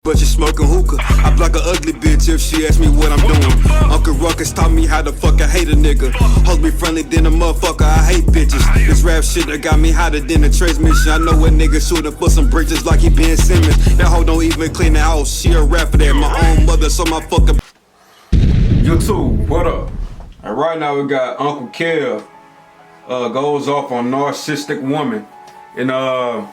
But you smoking hookah. I block a ugly bitch if she asks me what I'm doing. Uncle Ruckus taught me how to fuck, I hate a nigga. Hold me friendly than a motherfucker, I hate bitches. This rap shit that got me hotter than a transmission. I know a nigga shooting for some bridges like he Ben Simmons. That hoe don't even clean the house, she a rapper there. My own mother, so my fucking YouTube, what up? And right now we got Uncle Kev goes off on narcissistic woman. And I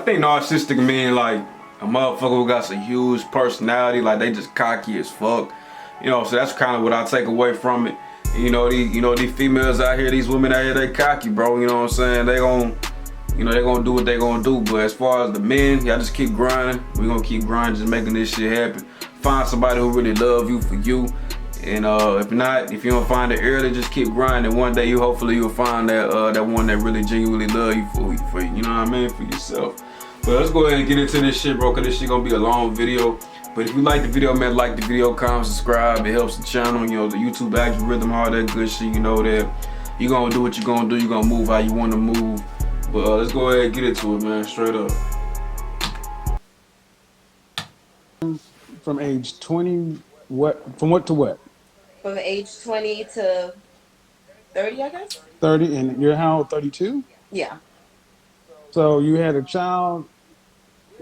think narcissistic mean like a motherfucker who got some huge personality, like they just cocky as fuck. You know, so that's kind of what I take away from it. You know, these females out here, these women out here, they cocky, bro. You know what I'm saying? They gon' do what they gonna do. But as far as the men, y'all just keep grinding. We gonna keep grinding, just making this shit happen. Find somebody who really love you for you. And if not, if you don't find it early, just keep grinding. One day, hopefully you'll find that one that really genuinely love you for you know what I mean, for yourself. But let's go ahead and get into this shit, bro, cause this shit gonna be a long video. But if you like the video, man, like the video, comment, subscribe. It helps the channel, you know, the YouTube algorithm, all that good shit. You know that you gonna do what you gonna do. You gonna move how you wanna move. But let's go ahead and get into it, man, straight up. From age 20, from what to what? From age 20 to 30, I guess. 30, and you're how old, 32? Yeah. So you had a child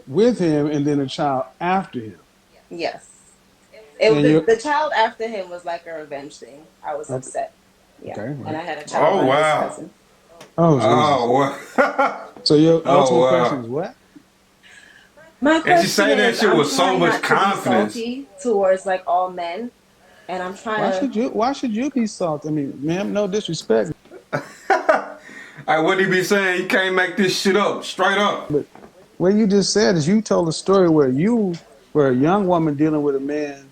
with him and then a child after him. Yes. The child after him was like a revenge thing. I was upset. Yeah. Okay, right. And I had a child by his cousin. Wow. So your ultimate question is what? My question and she say that shit with so much confidence. Salty towards like all men, and I'm trying Why should you be salty? I mean, ma'am, no disrespect. What he be saying? You can't make this shit up, straight up. But what you just said is you told a story where you were a young woman dealing with a man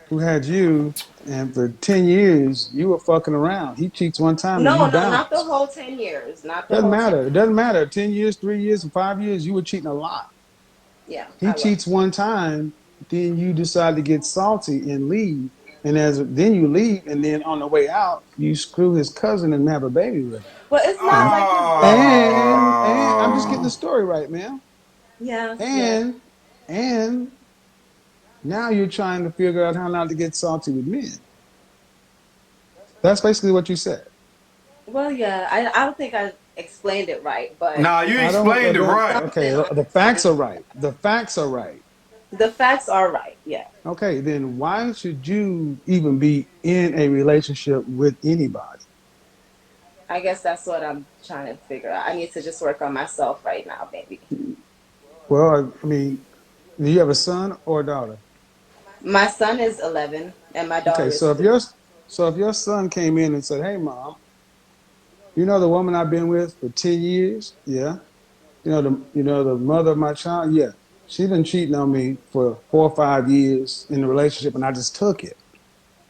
who had you, and for 10 years you were fucking around. He cheats one time. No, and you not the whole 10 years. Doesn't matter. It doesn't matter. 10 years, 3 years, and 5 years, you were cheating a lot. Yeah. He cheats one time, then you decide to get salty and leave. And then you leave, and then on the way out, you screw his cousin and have a baby with him. Well, it's not like his and I'm just getting the story right, man. Yeah. And now you're trying to figure out how not to get salty with men. That's basically what you said. Well, yeah, I don't think I explained it right, but nah, you explained it right. Okay, the facts are right. The facts are right. The facts are right, yeah. Okay, then why should you even be in a relationship with anybody? I guess that's what I'm trying to figure out. I need to just work on myself right now, maybe. Well, I mean, do you have a son or a daughter? My son is 11, and my daughter is 2. So if your son came in and said, "Hey, Mom, you know the woman I've been with for 10 years? Yeah. You know the mother of my child? Yeah. She's been cheating on me for 4 or 5 years in the relationship, and I just took it.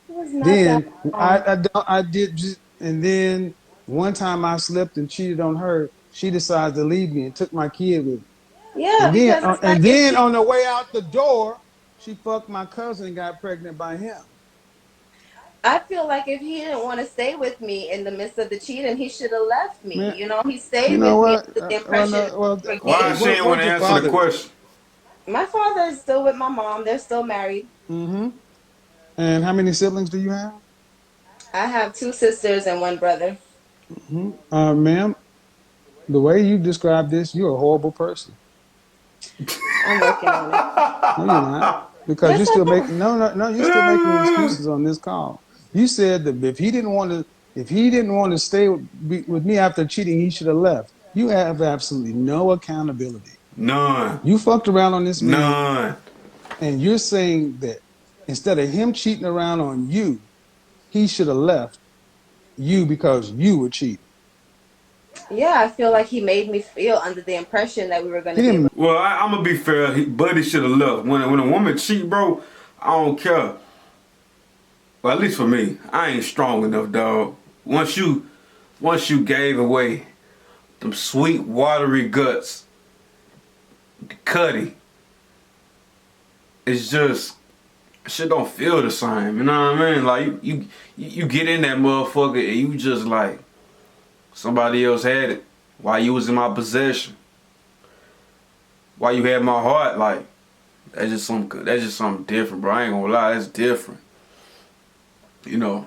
Then I did, and then one time I slipped and cheated on her. She decided to leave me and took my kid with me. Yeah. And then on the way out the door, she fucked my cousin and got pregnant by him. I feel like if he didn't want to stay with me in the midst of the cheating, he should have left me. Man, you know, he stayed with me with the impression. Why she didn't want to answer the question? My father is still with my mom. They're still married. Mm-hmm. And how many siblings do you have? I have 2 sisters and 1 brother. Mm-hmm. Ma'am, the way you describe this, you're a horrible person. I'm working on it. No, you're not. Because you're still making you're still making excuses on this call. You said that if he didn't want to stay with me after cheating, he should have left. You have absolutely no accountability. None. You fucked around on this man. None. And you're saying that instead of him cheating around on you, he should have left you because you were cheating. Yeah, I feel like he made me feel under the impression that we were going to be. Well, I'm going to be fair. Buddy should have left. When a woman cheat, bro, I don't care. Well, at least for me, I ain't strong enough, dog. Once you gave away them sweet, watery guts, Cuddy, it's just shit don't feel the same. You know what I mean? Like you get in that motherfucker and you just like somebody else had it while you was in my possession. While you had my heart, like That's just something different, bro. I ain't gonna lie, that's different. You know.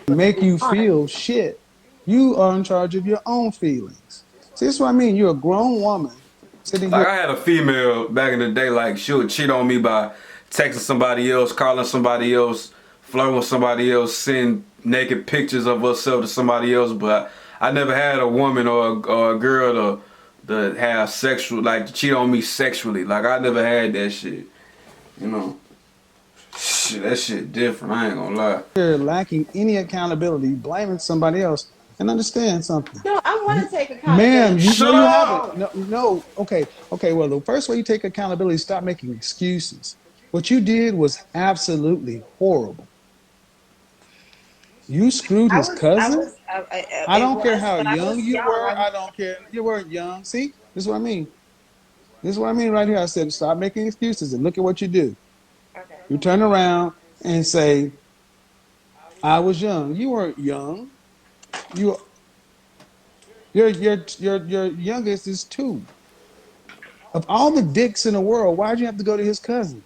Make you feel shit. You are in charge of your own feelings. See, that's what I mean. You're a grown woman sitting Like here. I had a female back in the day, like she would cheat on me by texting somebody else, calling somebody else, flirting with somebody else, send naked pictures of herself to somebody else. But I never had a woman or a girl to have sexual, like to cheat on me sexually. Like I never had that shit. You know, shit, that shit different. I ain't gonna lie. Lacking any accountability, blaming somebody else, and understand something. No, I want You, to take ma'am, accountability. Shut you haven't. up. No, no. Okay. Well, the first way you take accountability is stop making excuses. What you did was absolutely horrible. You screwed his cousin. I It don't care was, how but I young was you young. were. I don't care. You weren't young. See, this is what I mean. This is what I mean right here. I said stop making excuses and look at what you do. Okay. You turn around and say, "I was young." You weren't young. You your youngest is 2. Of all the dicks in the world, why'd you have to go to his cousin?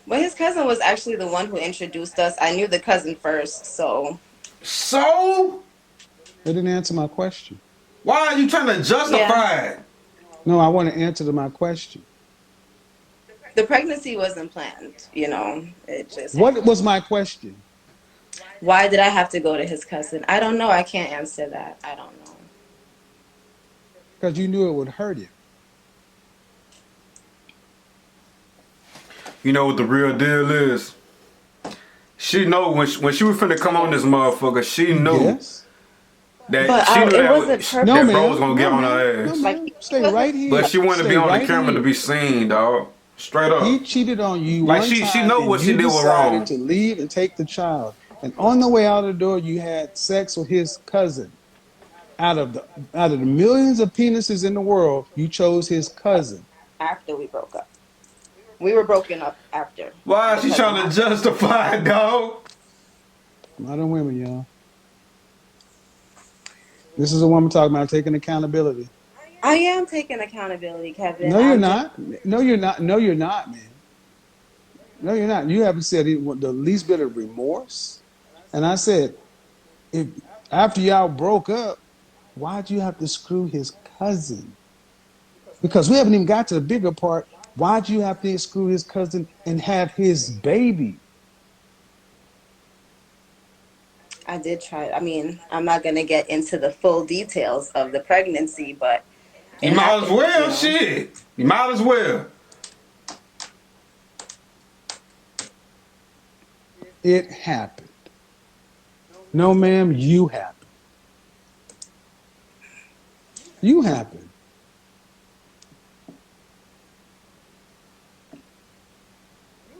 Well, his cousin was actually the one who introduced us. I knew the cousin first, so So They didn't answer my question. why are you trying to yeah. justify it? No, I want to answer to my question. The pregnancy wasn't planned, it just What happened. was my question? Why did I have to go to his cousin? I don't know. I can't answer that. I don't know. Because you knew it would hurt him. You know what the real deal is? She know when she was finna come on this motherfucker, she knew Yes. that But she knew it wasn't No, that bro was ma'am. gonna get No, on ma'am. her No, ass. like ma'am. he Stay wasn't. right But here. she wanted to be Stay on the right camera to here. be seen, dog. Straight He up. cheated on you Like one she time know and what she you did was decided wrong. to leave and take the child. And on the way out of the door, you had sex with his cousin. Out of the millions of penises in the world, you chose his cousin. After we broke up. We were broken up after Why is the she cousin trying to happened. justify it, dog? Modern women, y'all. This is a woman talking about taking accountability. I am taking accountability, Kevin. No, you're I'm just not. No, you're not. No, you're not, man. No, you're not. You haven't said the least bit of remorse. And I said, if after y'all broke up, why'd you have to screw his cousin? Because we haven't even got to the bigger part. Why'd you have to screw his cousin and have his baby? I did try. I mean, I'm not going to get into the full details of the pregnancy, but You it might as happened, well, shit. You might as well. It happened. No, ma'am, you happened. You happened.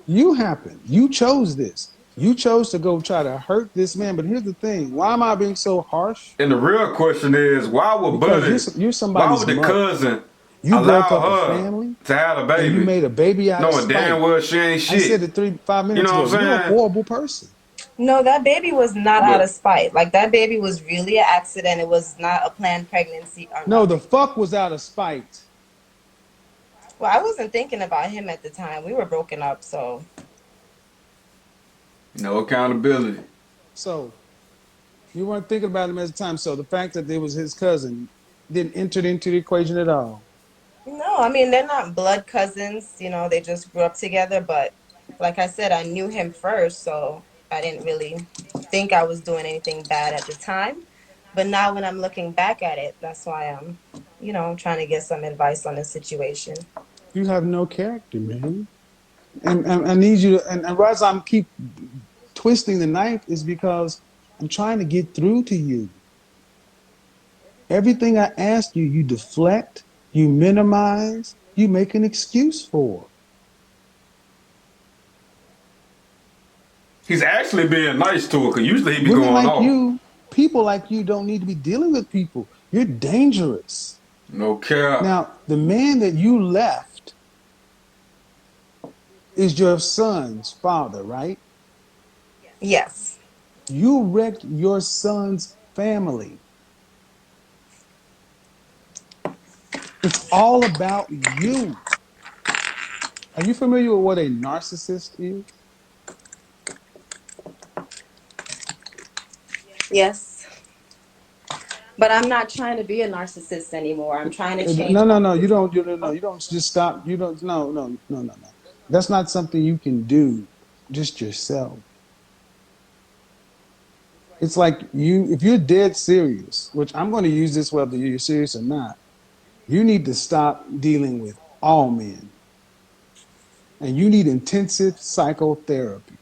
You happened. You chose this. You chose to go try to hurt this man. But here's the thing: why am I being so harsh? And the real question is, Because you're Why somebody's would the mother. cousin You broke allow up a her family to have a and you baby, made a baby out of knowing damn spite. well she ain't I said shit? it 5 minutes You know ago. what You're a I'm saying? horrible person. No, that baby was not out of But spite. Like, that baby was really an accident. It was not a planned pregnancy or No, the nothing. fuck was out of spite. Well, I wasn't thinking about him at the time. We were broken up, so no accountability. So you weren't thinking about him at the time. So the fact that it was his cousin didn't enter into the equation at all. no, I mean, they're not blood cousins, they just grew up together, but like I said, I knew him first, so I didn't really think I was doing anything bad at the time. But now when I'm looking back at it, that's why I'm trying to get some advice on the situation. You have no character, man. And I need you to, and as I'm keep twisting the knife is because I'm trying to get through to you. Everything I ask you, you deflect, you minimize, you make an excuse for. He's actually being nice to her, because usually he be Women going like off. you, people like you don't need to be dealing with people. You're dangerous. No care. Now, the man that you left is your son's father, right? Yes. You wrecked your son's family. It's all about you. Are you familiar with what a narcissist is? Yes. But I'm not trying to be a narcissist anymore. I'm trying to change No, no, my no. You don't. No. behavior. You don't just stop. You don't. No, no, no, no, no. That's not something you can do just yourself. It's like you. If you're dead serious, which I'm going to use this whether you're serious or not, you need to stop dealing with all men, and you need intensive psychotherapy.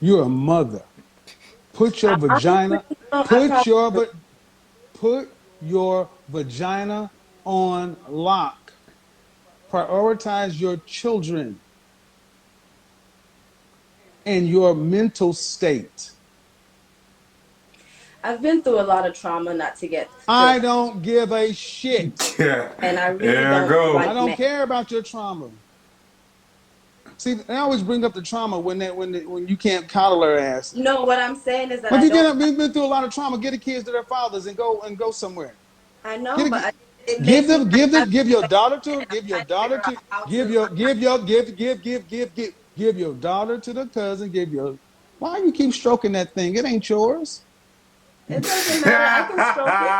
You're a mother. Put your Honestly, vagina. I Put probably your do. put your vagina on lock. Prioritize your children and your mental state. I've been through a lot of trauma not to get to I that. don't give a shit. Yeah, And I really there I don't I go. like don't men. care about your trauma. See, I always bring up the trauma when you can't coddle her ass. No, what I'm saying is that Well, if I you don't. been through a lot of trauma, get the kids to their fathers and go somewhere. I know, Get but a, it give makes me them not happy give your right daughter now, to and I'm give your trying to daughter figure out to how to unlearn. give your daughter to the cousin. Give your why you keep stroking that thing? It ain't yours. It doesn't matter. I can stroke it.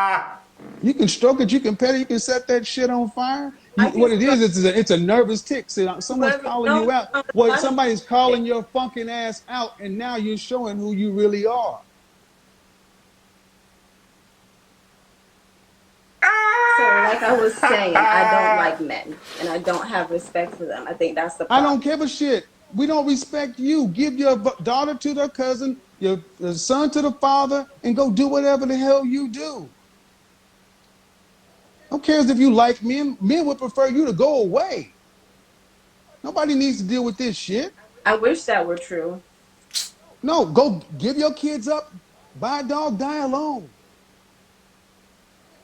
You can stroke it, you can pet it, you can set that shit on fire. I can What it stroke is, it's a nervous tick. See, someone's whoever. calling No, you out. no, it's Well, not a somebody's thing. calling your fucking ass out, and now you're showing who you really are. So, like I was saying, I don't like men, and I don't have respect for them. I think that's the I don't problem. give a shit. We don't respect you. Give your daughter to their cousin, your son to the father, and go do whatever the hell you do. Who cares if you like men? Men would prefer you to go away. Nobody needs to deal with this shit. I wish that were true. No, go give your kids up. Buy a dog, die alone.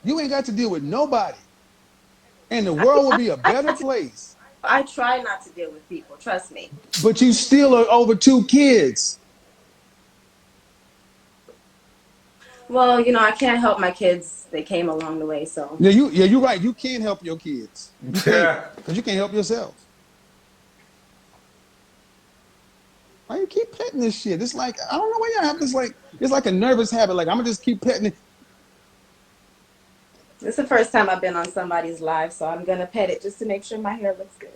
You ain't got to deal with nobody. And the I, world will I, be a I, better place. I try not to deal with people. Trust me. But you still are over two kids. Well, I can't help my kids. They came along the way, so. You're right. You can't help your kids. You can't, Yeah. because you can't help yourself. Why you keep petting this shit? It's like, I don't know why you have this it's like a nervous habit. Like, I'm gonna just keep petting it. It's the first time I've been on somebody's live, so I'm gonna pet it just to make sure my hair looks good.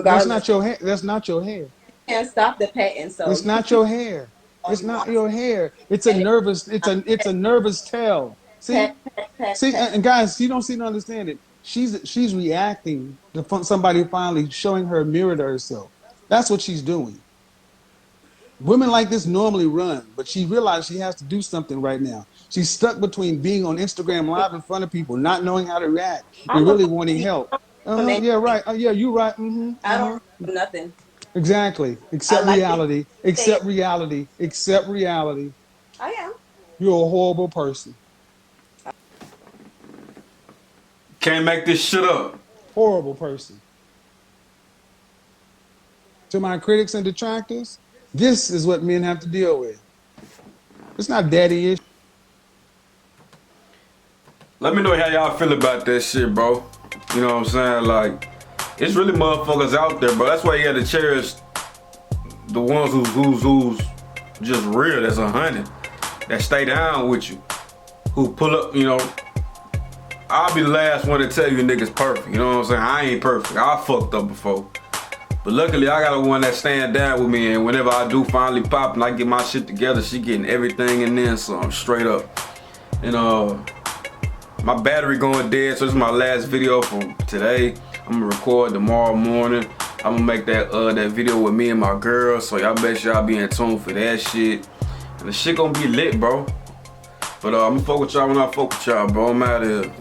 That's Regardless, not your hair. That's not your hair. you can't stop the petting, so It's you can not keep your hair. all It's you not want to. your hair. It's a Pet it. nervous, it's Pet, a nervous tell. pet, See? pet, pet, See, pet. and guys, you don't seem to understand it. She's reacting to somebody finally showing her a mirror to herself. That's what she's doing. Women like this normally run, but she realized she has to do something right now. She's stuck between being on Instagram Live in front of people, not knowing how to react, and I'm a really pussy. wanting help. I don't Uh run from huh. Yeah. anything. Right. Yeah. You right. I don't run from nothing. Exactly. I Accept like to reality. stay. Accept reality. Accept reality. I am. You're a horrible person. Can't make this shit up. Horrible person. To my critics and detractors, this is what men have to deal with. It's not daddy issues. Let me know how y'all feel about that shit, bro. You know what I'm saying? Like, it's really motherfuckers out there, bro. That's why you gotta cherish the ones who's just real. That's 100. That stay down with you. Who pull up, I'll be the last one to tell you niggas perfect. You know what I'm saying? I ain't perfect. I fucked up before. But luckily, I got a one that stand down with me, and whenever I do finally pop and I get my shit together, she getting everything and then some, straight up. And my battery going dead, so this is my last video for today. I'm gonna record tomorrow morning. I'm gonna make that video with me and my girl, so y'all bet y'all be in tune for that shit. And the shit gonna be lit, bro. But I'm gonna fuck with y'all when I fuck with y'all, bro. I'm out of here.